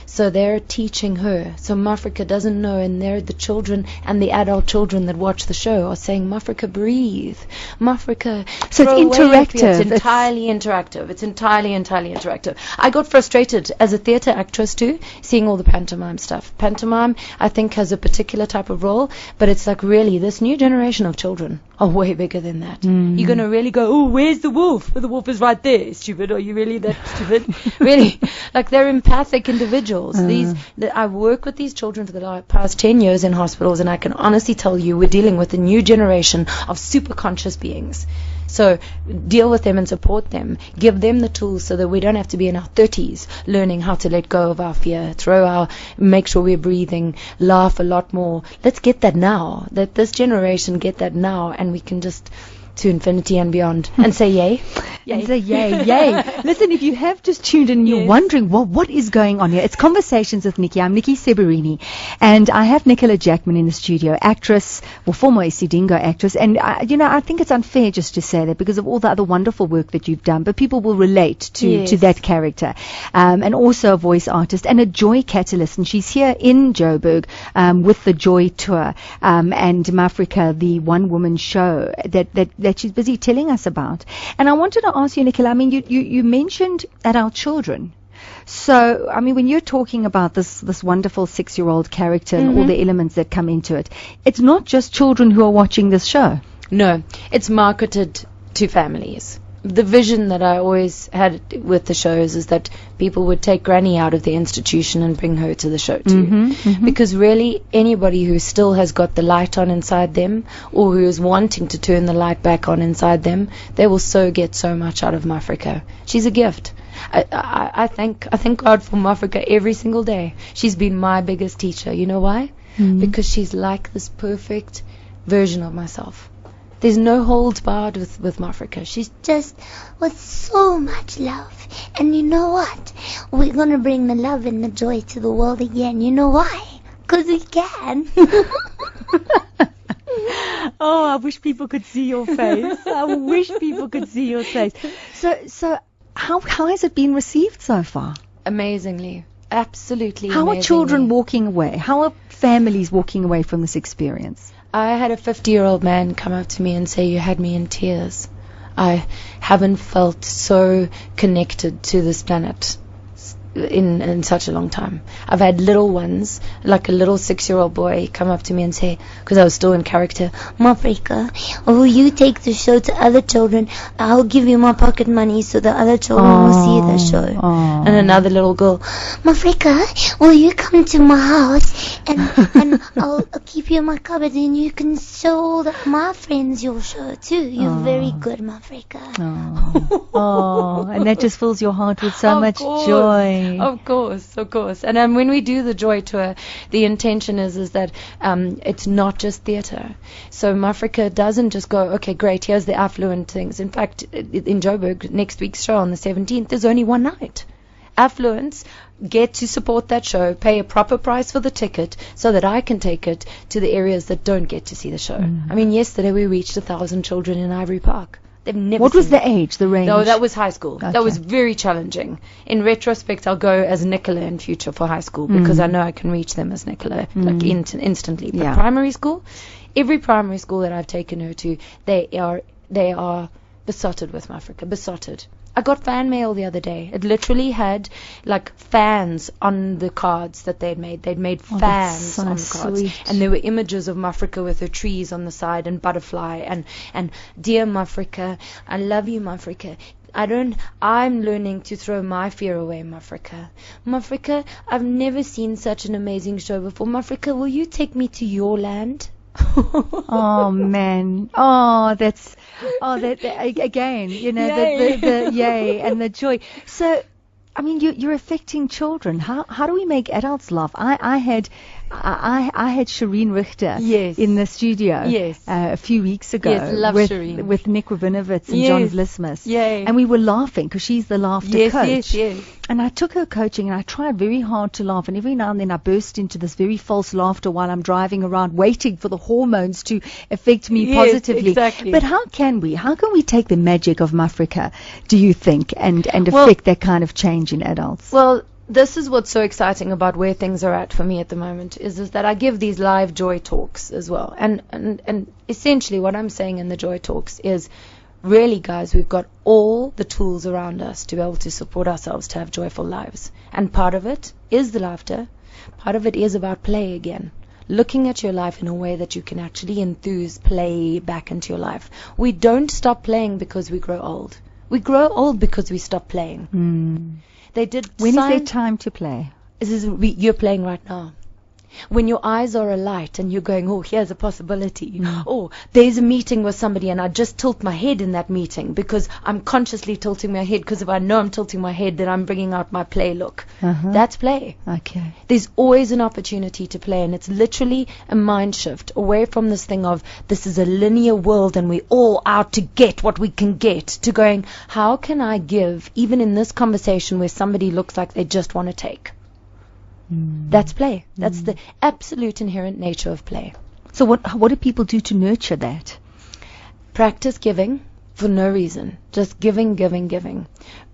So they're teaching her. So Mafrika doesn't know, and they're the children and the adult children that watch the show are saying, Mafrika, breathe. Mafrika, so it's interactive. It's entirely interactive. It's entirely interactive. I got frustrated as a theatre actress too, seeing all the pantomime stuff. Pantomime, I think, has a particular type of role, but it's like, really, this new generation of children are way bigger than that. You're going to really go, oh, where's the wolf? The wolf is right there, stupid. Are you really that stupid? Really? Like, they're empathic individuals. I work with these children for the past 10 years in hospitals, and I can honestly tell you we're dealing with a new generation of super conscious beings. So deal with them and support them. Give them the tools so that we don't have to be in our 30s learning how to let go of our fear, make sure we're breathing, laugh a lot more. Let's get that now. Let this generation get that now, and we can just to infinity and beyond, and say yay. Yay. And say yay. Listen, if you have just tuned in and you're wondering, well, what is going on here? It's Conversations with Niki. I'm Niki Seberini, and I have Nicola Jackman in the studio, actress, former Isidingo actress, and I think it's unfair just to say that because of all the other wonderful work that you've done, but people will relate to that character, and also a voice artist and a joy catalyst, and she's here in Joburg with the Joy Tour and Mafrika, the one-woman show that she's busy telling us about. And I wanted to ask you, Nicola, I mean, you mentioned adult children. So, I mean, when you're talking about this wonderful 6-year-old character and all the elements that come into it, it's not just children who are watching this show. No, it's marketed to families. the vision that I always had with the shows is that people would take Granny out of the institution and bring her to the show too. Because really, anybody who still has got the light on inside them, or who is wanting to turn the light back on inside them, they will so get so much out of Mafrika. She's a gift. I thank God for Mafrika every single day. She's been my biggest teacher. You know why? Because she's like this perfect version of myself. There's no holds barred with Mafrika. She's just with so much love. And you know what? We're going to bring the love and the joy to the world again. You know why? Because we can. Oh, I wish people could see your face. I wish people could see your face. So how has it been received so far? Amazingly. Absolutely How amazingly. are children walking away? How are families walking away from this experience? I had a 50-year-old man come up to me and say, "You had me in tears. I haven't felt so connected to this planet in such a long time." I've had little ones, like a little 6-year-old boy, come up to me and say, because I was still in character, "Mafrika, will you take the show to other children? I'll give you my pocket money so the other children will see the show." And another little girl, "Mafrika, will you come to my house and I'll keep you in my cupboard and you can show all my friends your show too. You're very good, Mafrika." And that just fills your heart with so much joy. Of course. And when we do the Joy Tour, the intention is that it's not just theatre. So Mafrika doesn't just go, okay, great, here's the affluent things. In fact, in Joburg, next week's show on the 17th, there's only one night. Affluents get to support that show, pay a proper price for the ticket so that I can take it to the areas that don't get to see the show. I mean, yesterday we reached 1,000 children in Ivory Park. They've never What was seen the age, the range? No, that was high school. Okay. That was very challenging. In retrospect, I'll go as Nicola in future for high school because I know I can reach them as Nicola like instantly. But primary school, every primary school that I've taken her to, they are besotted with Mafrika, besotted. I got fan mail the other day. It literally had like fans on the cards that they'd made. They'd made fans on the cards. Sweet. And there were images of Mafrika with her trees on the side and butterfly and dear Mafrika, I love you, Mafrika. I'm learning to throw my fear away, Mafrika. Mafrika, I've never seen such an amazing show before. Mafrika, will you take me to your land? Oh man! That again, you know, the yay and the joy. So, I mean, you're affecting children. How do we make adults laugh? I had Shireen Richter in the studio a few weeks ago with Nick Rabinovitz and John Vlismus. And we were laughing because she's the laughter coach. And I took her coaching and I tried very hard to laugh, and every now and then I burst into this very false laughter while I'm driving around waiting for the hormones to affect me positively. Exactly. But how can we take the magic of Mafrika, do you think, and affect that kind of change in adults? Well, this is what's so exciting about where things are at for me at the moment is that I give these live joy talks as well. And essentially what I'm saying in the joy talks is, really, guys, we've got all the tools around us to be able to support ourselves to have joyful lives. And part of it is the laughter. Part of it is about play again. Looking at your life in a way that you can actually enthuse play back into your life. We don't stop playing because we grow old. We grow old because we stop playing. They did. When is there time to play? You're playing right now. When your eyes are alight and you're going, oh, here's a possibility. Oh, there's a meeting with somebody and I just tilt my head in that meeting because I'm consciously tilting my head, because if I know I'm tilting my head, then I'm bringing out my play look. That's play. Okay. There's always an opportunity to play, and it's literally a mind shift away from this thing of this is a linear world and we're all out to get what we can get, to going, how can I give even in this conversation where somebody looks like they just want to take? That's play. That's the absolute inherent nature of play. So what do people do to nurture that? Practice giving for no reason. Just giving.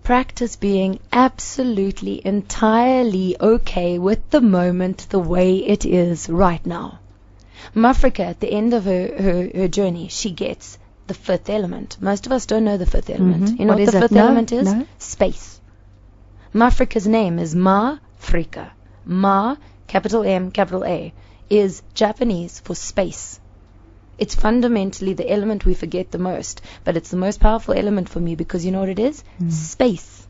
Practice being absolutely, entirely okay with the moment the way it is right now. Mafrika, at the end of her journey, she gets the fifth element. Most of us don't know the fifth element. You know what the fifth element is? No. Space. Mafrika's name is Mafrika. Ma, capital M, capital A, is Japanese for space. It's fundamentally the element we forget the most, but it's the most powerful element for me because you know what it is? Space.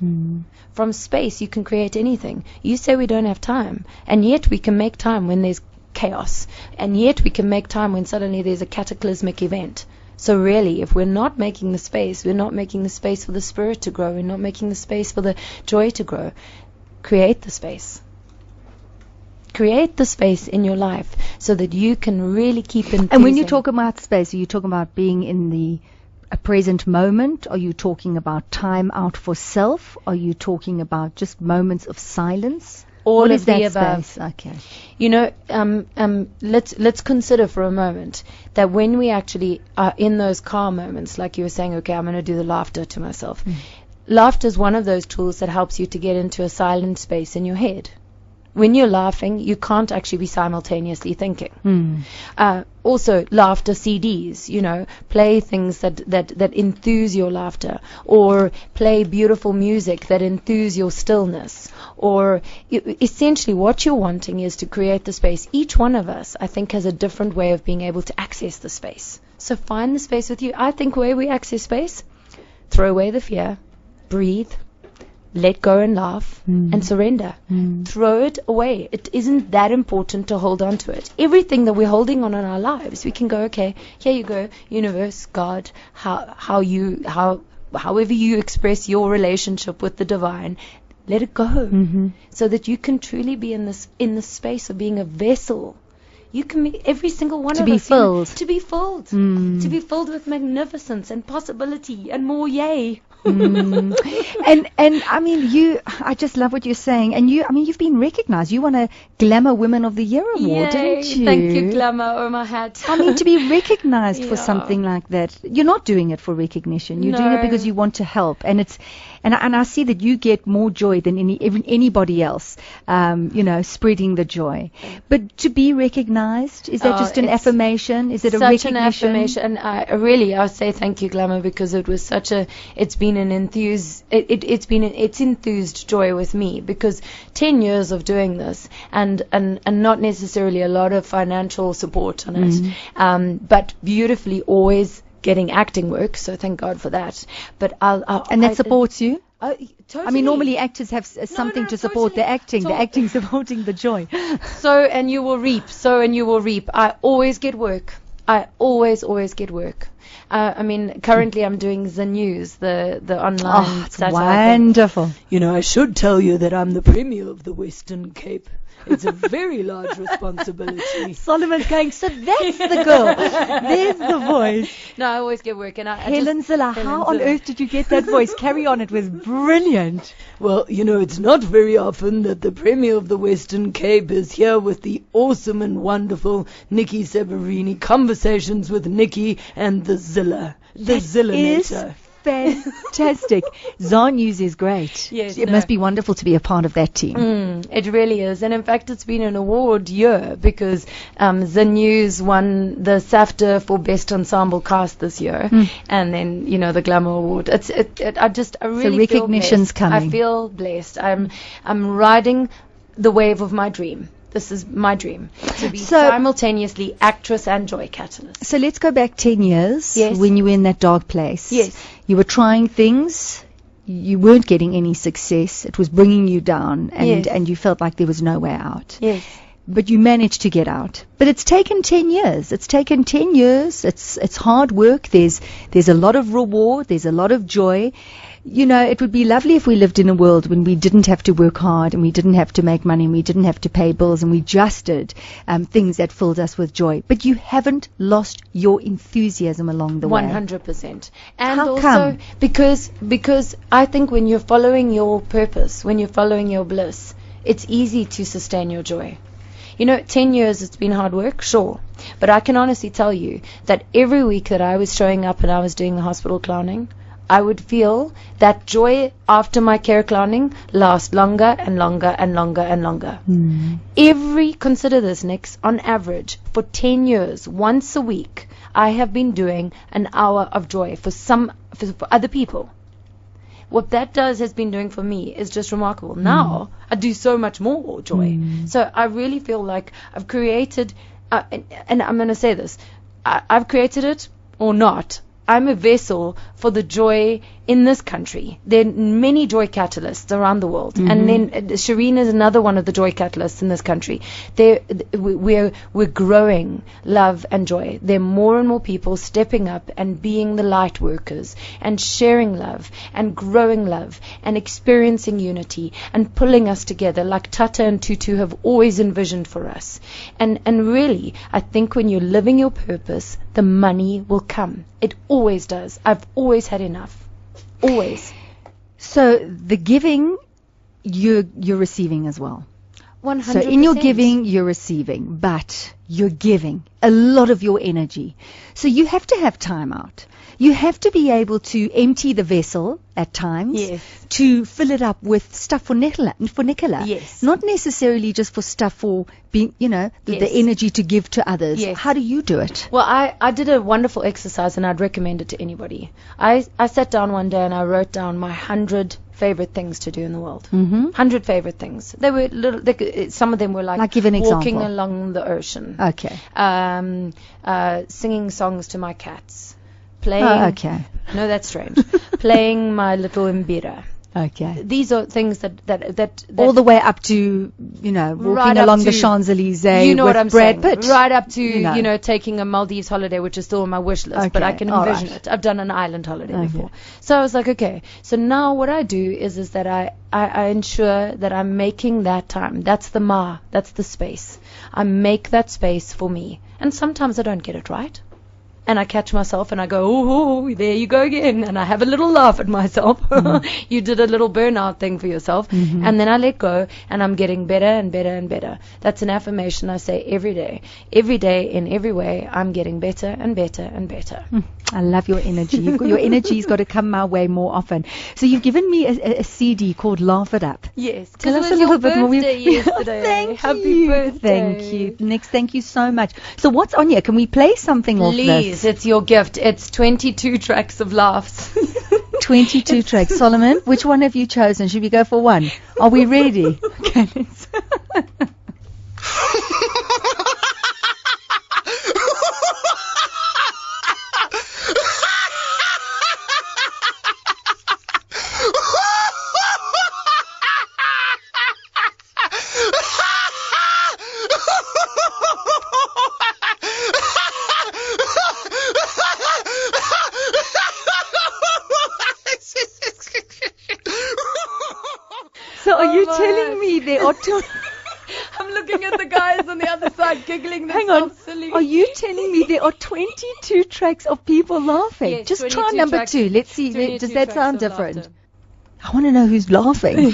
From space, you can create anything. You say we don't have time, and yet we can make time when there's chaos, and yet we can make time when suddenly there's a cataclysmic event. So really, if we're not making the space, we're not making the space for the spirit to grow, we're not making the space for the joy to grow. Create the space. Create the space in your life so that you can really keep enthusing. And when you talk about space, are you talking about being in a present moment? Are you talking about time out for self? Are you talking about just moments of silence? All what of is that the above. Space? Okay. You know, let's consider for a moment that when we actually are in those calm moments, like you were saying, okay, I'm going to do the laughter to myself. Laughter is one of those tools that helps you to get into a silent space in your head. When you're laughing, you can't actually be simultaneously thinking. Also, laughter CDs, you know, play things that enthuse your laughter, or play beautiful music that enthuse your stillness, or essentially what you're wanting is to create the space. Each one of us, I think, has a different way of being able to access the space. So find the space with you. I think where we access space, throw away the fear, breathe, let go and laugh and surrender. Throw it away. It isn't that important to hold on to it. Everything that we're holding on in our lives, we can go, okay, here you go, universe, God, however you express your relationship with the divine, let it go, so that you can truly be in the space of being a vessel. You can be every single one of us to be filled with magnificence and possibility and more. Yay. And I mean, I just love what you're saying. And you've been recognized. You won a Glamour Women of the Year award, didn't you? Thank you, Glamour. Oh, my hat. I mean, to be recognized for something like that, you're not doing it for recognition. You're doing it because you want to help. And I see that you get more joy than anybody else, spreading the joy. But to be recognized, is that just an affirmation? Is it a recognition? Such an affirmation. And I say thank you, Glamour, because it was it's been an it's enthused joy with me, because 10 years of doing this and not necessarily a lot of financial support on it, but beautifully always getting acting work, so thank God for that. But that supports you? Totally. I mean, normally actors have something to support the acting. The acting supporting the joy. Sow and you will reap. Sow and you will reap. I always get work. I always get work. I mean, currently I'm doing the news, the online satire. Wonderful. Thing. You know, I should tell you that I'm the Premier of the Western Cape. It's a very large responsibility. Solomon's going, so that's the girl. There's the voice. No, I always get work. And Helen Ziller, how on earth did you get that voice? Carry on, it was brilliant. Well, you know, it's not very often that the Premier of the Western Cape is here with the awesome and wonderful Niki Seberini. Conversations with Niki and the Ziller. The Zillinator. Fantastic. Zahn News is great. Yes, it must be wonderful to be a part of that team. It really is. And in fact, it's been an award year, because the News won the SAFTA for Best Ensemble Cast this year. And then, you know, the Glamour Award. I really recognition's feel blessed. coming. I feel blessed. I'm riding the wave of my dream. This is my dream, to be simultaneously actress and joy catalyst. So let's go back 10 years, yes, when you were in that dark place. Yes. You were trying things, you weren't getting any success, it was bringing you down, and you felt like there was no way out. Yes. But you managed to get out. But it's taken 10 years. It's taken 10 years. It's hard work. There's a lot of reward. There's a lot of joy. You know, it would be lovely if we lived in a world when we didn't have to work hard, and we didn't have to make money, and we didn't have to pay bills, and we just did things that filled us with joy. But you haven't lost your enthusiasm along the way. 100%. And How also come? Because I think when you're following your purpose, when you're following your bliss, it's easy to sustain your joy. You know, 10 years it's been hard work, sure. But I can honestly tell you that every week that I was showing up and I was doing the hospital clowning, I would feel that joy after my care clowning last longer and longer and longer and longer. Consider this, Nix, on average, for 10 years, once a week, I have been doing an hour of joy for other people. What that has been doing for me is just remarkable. Now, I do so much more joy. So I really feel like I've created, and I'm going to say this, I've created it or not. I'm a vessel for the joy in this country. There are many joy catalysts around the world. And then Shireen is another one of the joy catalysts in this country. We're growing love and joy. There are more and more people stepping up and being the light workers and sharing love and growing love and experiencing unity and pulling us together like Tata and Tutu have always envisioned for us. And really, I think when you're living your purpose, the money will come. It always does. I've always had enough. Always. So the giving, you're receiving as well. 100%. So in your giving, you're receiving, but you're giving a lot of your energy. So you have to have time out. You have to be able to empty the vessel at times, yes, to fill it up with stuff for Nicola. Yes. Not necessarily just for stuff for being, the energy to give to others. Yes. How do you do it? Well, I did a wonderful exercise, and I'd recommend it to anybody. I sat down one day and I wrote down my 100 favorite things to do in the world. 100 favorite things. They were some of them were like give an walking example. along the ocean. Okay. Singing songs to my cats. Playing. Oh, okay. No, that's strange. Playing my little mbira. Okay. These are things that all the way up to, walking right along the to, Champs-Elysees you know with what I'm Brad saying, Pitt. right up to, taking a Maldives holiday, which is still on my wish list, Okay, but I can all envision right. it. I've done an island holiday Okay. before. So I was like, okay. So now what I do is that I ensure that I'm making that time. That's the space. I make that space for me. And sometimes I don't get it right. And I catch myself and I go, oh, there you go again. And I have a little laugh at myself. You did a little burnout thing for yourself. And then I let go and I'm getting better and better and better. That's an affirmation I say every day. Every day, in every way, I'm getting better and better and better. I love your energy. Your energy's got to come my way more often. So you've given me a CD called Laugh It Up. Yes. Tell us a little bit more. Yesterday. Thank Happy you. birthday. Thank you. Next, thank you so much. So what's on here? Can we play something off Please, this? it's your gift. It's 22 tracks of laughs. 22 tracks. Solomon, which one have you chosen? Should we go for one? Are we ready? Okay, let's So are you telling me there are two... I'm looking at the guys on the other side giggling Hang on. themselves silly. Are you telling me there are 22 tracks of people laughing? Yes, Just try 22 number tracks- 2. Let's see. 22 Does that tracks sound of different? laughter. I want to know who's laughing.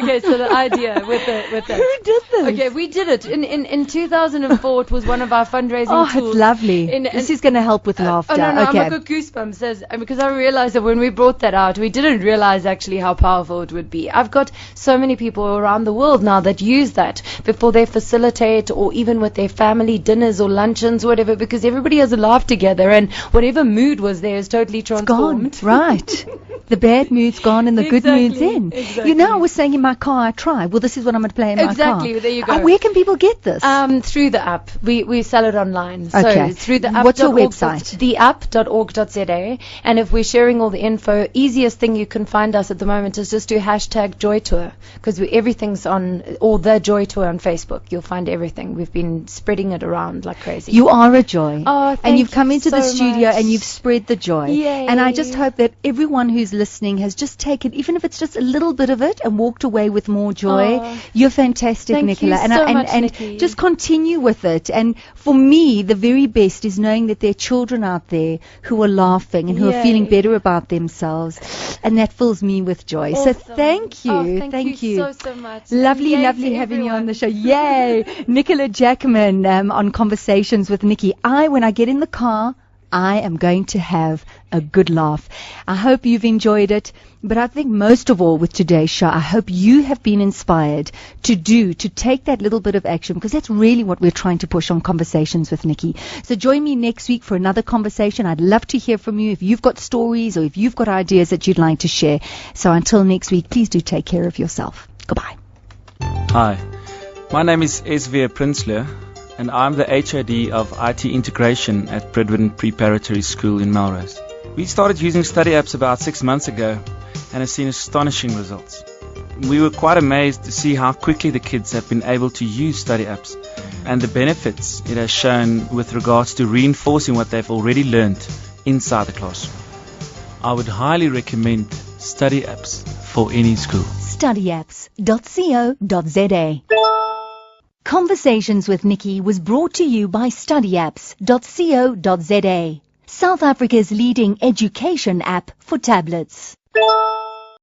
Okay, so the idea with the Who did this? okay, we did it in 2004. It was one of our fundraising Oh, tools. it's lovely. This is going to help with laughter. Oh no, okay. I'm got goosebumps because I realized that when we brought that out, we didn't realize actually how powerful it would be. I've got so many people around the world now that use that before they facilitate or even with their family dinners or luncheons or whatever, because everybody has a laugh together and whatever mood was there is totally transformed. Gone. Right. The bad mood's gone and the good mood's Exactly, in. exactly. I was saying in my car, I try. Well, this is what I'm going to play in my car. Exactly, there you go. Where can people get this? Through the app. We sell it online. Okay. So through the app. What's your website? Theapp.org.za. And if we're sharing all the info, easiest thing you can find us at the moment is just do hashtag Joy Tour, because everything's on, or the Joy Tour on Facebook. You'll find everything. We've been spreading it around like crazy. You are a joy. Oh, and thank you've come you into the so studio much. and you've spread the joy. Yay. And I just hope that everyone who's listening has just taken, even if it's just a little bit of it, and walked away with more joy. Oh. You're fantastic, Thank Nicola. you and so and, much, and Nikki. just continue with it. And for me, the very best is knowing that there are children out there who are laughing and who are Yay. feeling better about themselves. And that fills me with joy. So Awesome. thank you. Oh, thank you so much. Lovely, Yay lovely to having you on everyone. the show. Yay. Nicola Jackman on Conversations with Nikki. When I get in the car, I am going to have a good laugh. I hope you've enjoyed it, but I think most of all with today's show, I hope you have been inspired to take that little bit of action, because that's really what we're trying to push on Conversations with Niki. So join me next week for another conversation. I'd love to hear from you if you've got stories or if you've got ideas that you'd like to share. So until next week, please do take care of yourself. Goodbye. Hi, my name is Prinsloo, and I'm the HOD of IT Integration at Bridwin Preparatory School in Melrose. We started using study apps about 6 months ago and have seen astonishing results. We were quite amazed to see how quickly the kids have been able to use study apps and the benefits it has shown with regards to reinforcing what they've already learned inside the classroom. I would highly recommend study apps for any school. Studyapps.co.za. Conversations with Niki was brought to you by Studyapps.co.za, South Africa's leading education app for tablets.